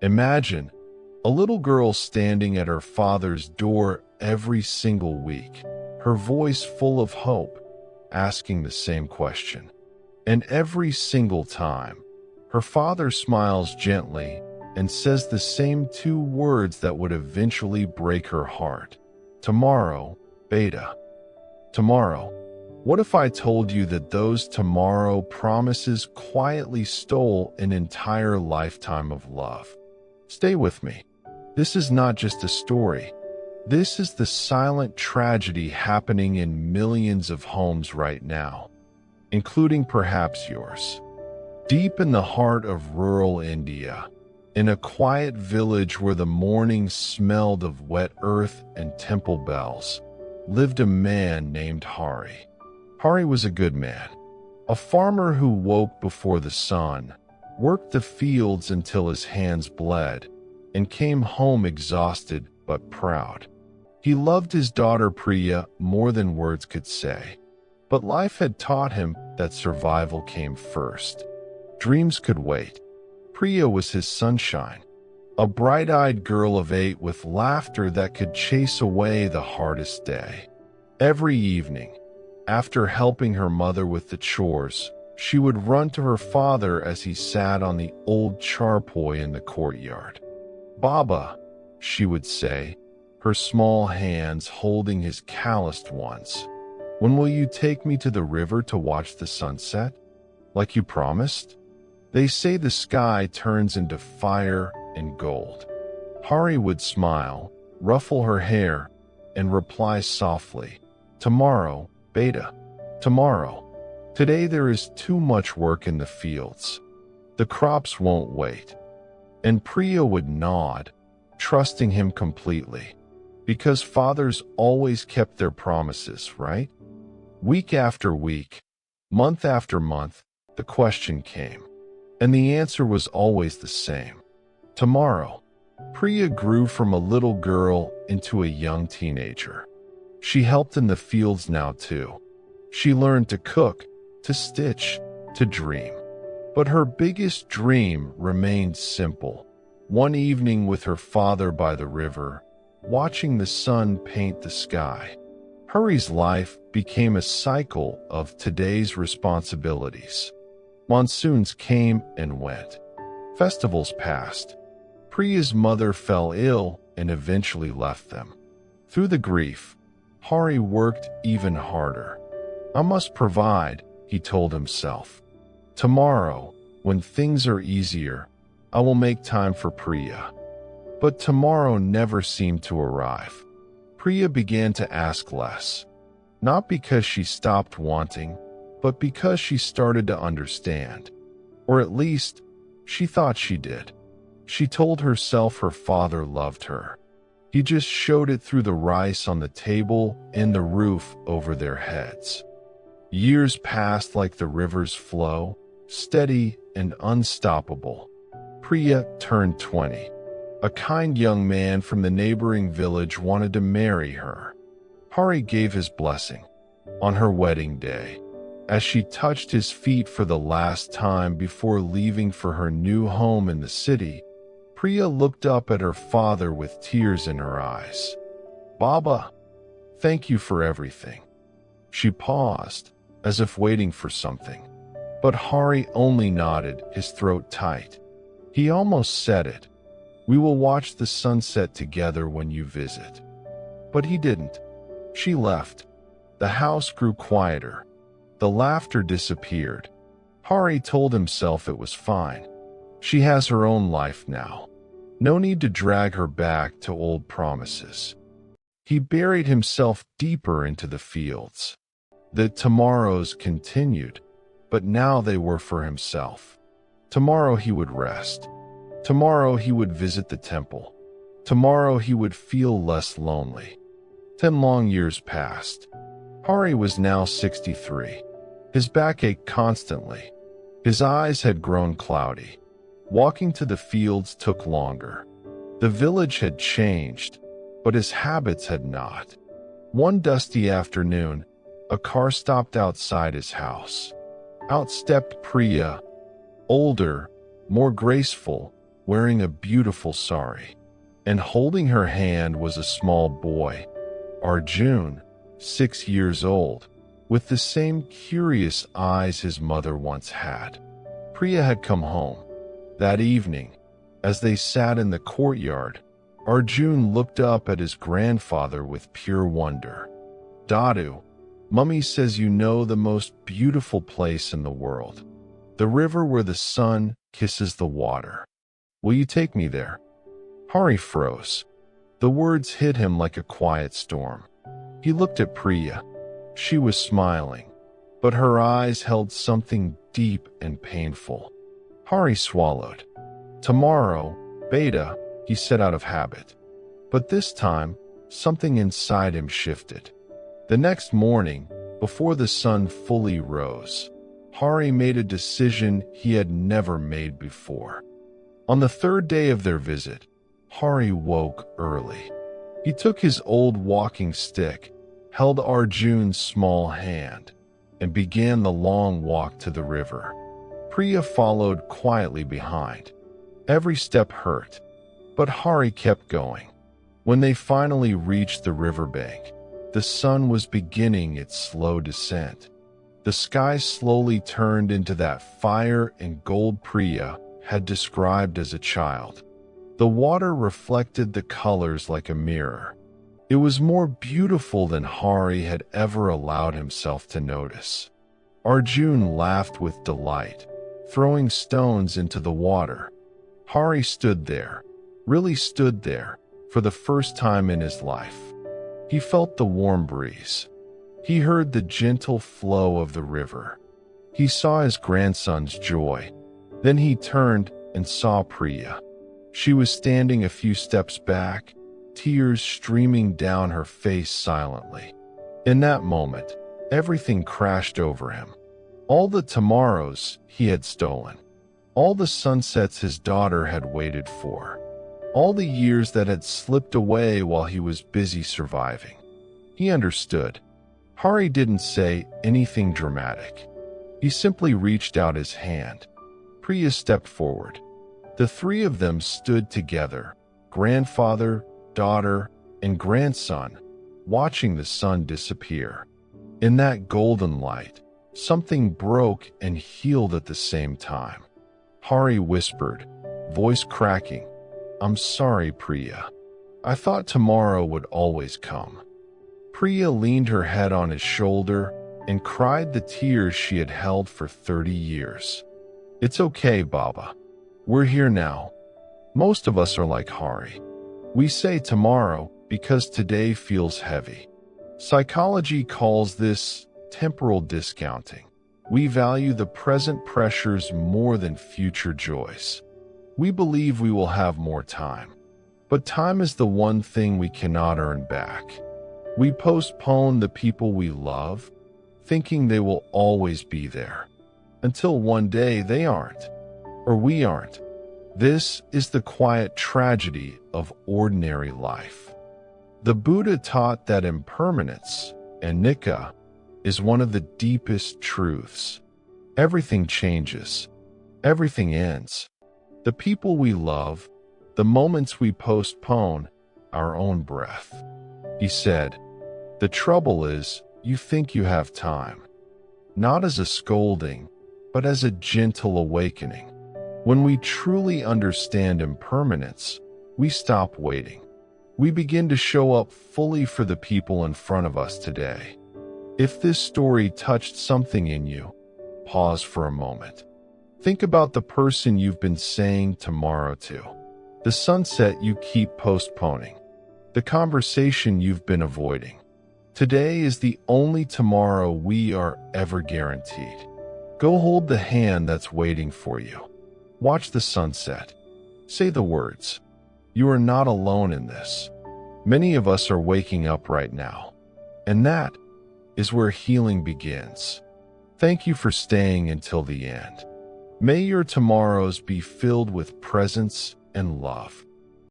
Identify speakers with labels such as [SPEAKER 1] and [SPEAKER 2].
[SPEAKER 1] Imagine a little girl standing at her father's door every single week, her voice full of hope, asking the same question. And every single time, her father smiles gently and says the same two words that would eventually break her heart. Tomorrow, Beta. Tomorrow. What if I told you that those tomorrow promises quietly stole an entire lifetime of love? Stay with me. This is not just a story. This is the silent tragedy happening in millions of homes right now, including perhaps yours. Deep in the heart of rural India, in a quiet village where the morning smelled of wet earth and temple bells, lived a man named Hari. Hari was a good man, a farmer who woke before the sun, worked the fields until his hands bled, and came home exhausted but proud. He loved his daughter Priya more than words could say, but life had taught him that survival came first. Dreams could wait. Priya was his sunshine, a bright-eyed girl of 8 with laughter that could chase away the hardest day. Every evening, after helping her mother with the chores, she would run to her father as he sat on the old charpoy in the courtyard. "Baba," she would say, her small hands holding his calloused ones. "When will you take me to the river to watch the sunset? Like you promised?" They say the sky turns into fire and gold. Hari would smile, ruffle her hair, and reply softly, "Tomorrow, Beta. Tomorrow. Today there is too much work in the fields. The crops won't wait." And Priya would nod, trusting him completely. Because fathers always kept their promises, right? Week after week, month after month, the question came. And the answer was always the same. Tomorrow. Priya grew from a little girl into a young teenager. She helped in the fields now too. She learned to cook, to stitch, to dream. But her biggest dream remained simple. One evening with her father by the river, watching the sun paint the sky. Hari's life became a cycle of today's responsibilities. Monsoons came and went. Festivals passed. Priya's mother fell ill and eventually left them. Through the grief, Hari worked even harder. "I must provide," he told himself. "Tomorrow, when things are easier, I will make time for Priya." But tomorrow never seemed to arrive. Priya began to ask less. Not because she stopped wanting, but because she started to understand. Or at least, she thought she did. She told herself her father loved her. He just showed it through the rice on the table and the roof over their heads. Years passed like the river's flow, steady and unstoppable. Priya turned 20. A kind young man from the neighboring village wanted to marry her. Hari gave his blessing. On her wedding day, as she touched his feet for the last time before leaving for her new home in the city, Priya looked up at her father with tears in her eyes. "Baba, thank you for everything." She paused, as if waiting for something. But Hari only nodded, his throat tight. He almost said it. "We will watch the sunset together when you visit." But he didn't. She left. The house grew quieter. The laughter disappeared. Hari told himself it was fine. She has her own life now. No need to drag her back to old promises. He buried himself deeper into the fields. The tomorrows continued, but now they were for himself. Tomorrow he would rest. Tomorrow he would visit the temple. Tomorrow he would feel less lonely. 10 long years passed. Hari was now 63. His back ached constantly. His eyes had grown cloudy. Walking to the fields took longer. The village had changed, but his habits had not. One dusty afternoon, a car stopped outside his house. Out stepped Priya, older, more graceful, wearing a beautiful sari, and holding her hand was a small boy, Arjun, 6 years old, with the same curious eyes his mother once had. Priya had come home. That evening, as they sat in the courtyard, Arjun looked up at his grandfather with pure wonder. "Dadu, Mummy says you know the most beautiful place in the world, the river where the sun kisses the water. Will you take me there?" Hari froze. The words hit him like a quiet storm. He looked at Priya. She was smiling, but her eyes held something deep and painful. Hari swallowed. "Tomorrow, Beta," he said out of habit. But this time, something inside him shifted. The next morning, before the sun fully rose, Hari made a decision he had never made before. On the third day of their visit, Hari woke early. He took his old walking stick, held Arjun's small hand, and began the long walk to the river. Priya followed quietly behind. Every step hurt, but Hari kept going. When they finally reached the riverbank, the sun was beginning its slow descent. The sky slowly turned into that fire and gold Priya had described as a child. The water reflected the colors like a mirror. It was more beautiful than Hari had ever allowed himself to notice. Arjun laughed with delight, throwing stones into the water. Hari stood there, really stood there, for the first time in his life. He felt the warm breeze. He heard the gentle flow of the river. He saw his grandson's joy. Then he turned and saw Priya. She was standing a few steps back, tears streaming down her face silently. In that moment, everything crashed over him. All the tomorrows he had stolen. All the sunsets his daughter had waited for. All the years that had slipped away while he was busy surviving. He understood. Hari didn't say anything dramatic. He simply reached out his hand. Priya stepped forward. The three of them stood together, grandfather, daughter, and grandson, watching the sun disappear. In that golden light, something broke and healed at the same time. Hari whispered, voice cracking, "I'm sorry, Priya. I thought tomorrow would always come." Priya leaned her head on his shoulder and cried the tears she had held for 30 years. "It's okay, Baba. We're here now." Most of us are like Hari. We say tomorrow because today feels heavy. Psychology calls this temporal discounting. We value the present pressures more than future joys. We believe we will have more time. But time is the one thing we cannot earn back. We postpone the people we love, thinking they will always be there, until one day they aren't, or we aren't. This is the quiet tragedy of ordinary life. The Buddha taught that impermanence, anicca, is one of the deepest truths. Everything changes. Everything ends. The people we love, the moments we postpone, our own breath. He said, "The trouble is, you think you have time." Not as a scolding, but as a gentle awakening. When we truly understand impermanence, we stop waiting. We begin to show up fully for the people in front of us today. If this story touched something in you, pause for a moment. Think about the person you've been saying tomorrow to, the sunset you keep postponing, the conversation you've been avoiding. Today is the only tomorrow we are ever guaranteed. Go hold the hand that's waiting for you. Watch the sunset. Say the words. You are not alone in this. Many of us are waking up right now. And that is where healing begins. Thank you for staying until the end. May your tomorrows be filled with presence and love.